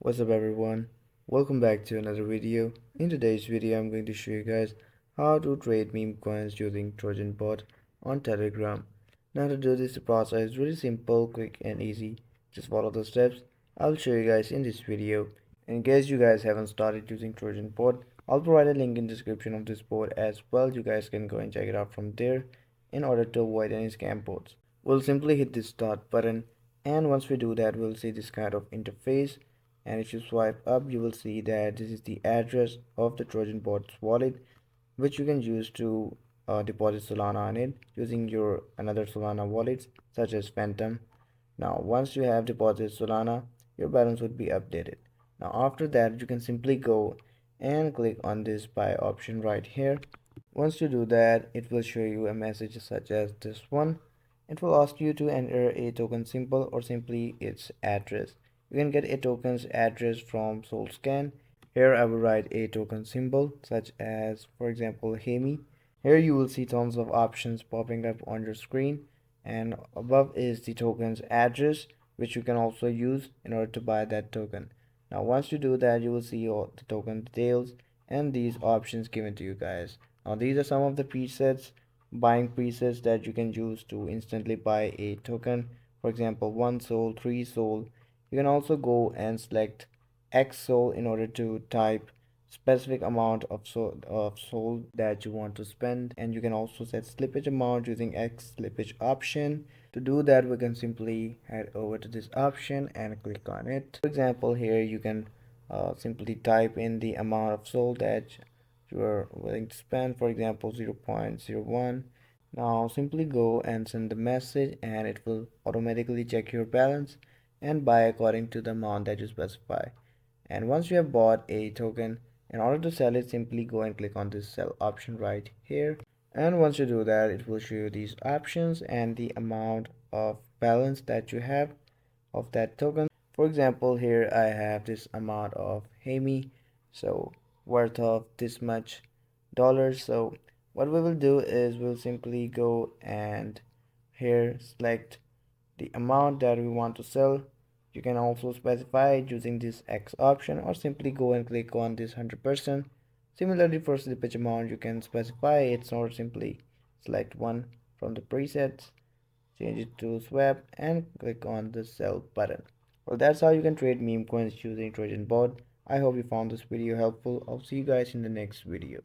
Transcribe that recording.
What's up everyone? Welcome back to another video. In today's video I'm going to show you guys how to trade meme coins using Trojan Bot on Telegram. Now to do this the process is really simple, quick and easy. Just follow the steps I'll show you guys in this video. In case you guys haven't started using Trojan Bot, I'll provide a link in the description of this bot as well. You guys can go and check it out from there in order to avoid any scam bots. We'll simply hit the start button, and once we do that we'll see this kind of interface, and if you swipe up you will see that this is the address of the Trojan Bot's wallet, which you can use to deposit Solana on it using your another Solana wallets such as Phantom. Now once you have deposited Solana, your balance would be updated. Now after that you can simply go and click on this buy option right here. Once you do that, it will show you a message such as this one. It will ask you to enter a token symbol or simply its address. You can get a token's address from SoulScan. Here I will write a token symbol such as, for example, Hemi. Here you will see tons of options popping up on your screen, and above is the token's address, which you can also use in order to buy that token. Now once you do that, you will see all the token details and these options given to you guys. Now these are some of the presets, buying presets that you can use to instantly buy a token. For example, 1 soul, 3 soul. You can also go and select X soul in order to type specific amount of soul that you want to spend, and you can also set slippage amount using X slippage option. To do that we can simply head over to this option and click on it. For example, here you can simply type in the amount of soul that you are willing to spend, for example 0.01. Now simply go and send the message and it will automatically check your balance and buy according to the amount that you specify. And once you have bought a token, in order to sell it, simply go and click on this sell option right here. And once you do that, it will show you these options and the amount of balance that you have of that token. For example, here I have this amount of Hemi, so worth of this much dollars. So what we will do is we'll simply go and here select the amount that we want to sell. You can also specify it using this X option or simply go and click on this 100%. Similarly, for slippage amount you can specify it or simply select one from the presets, change it to swap and click on the sell button. Well, that's how you can trade meme coins using Trojan Bot. I hope you found this video helpful. I'll see you guys in the next video.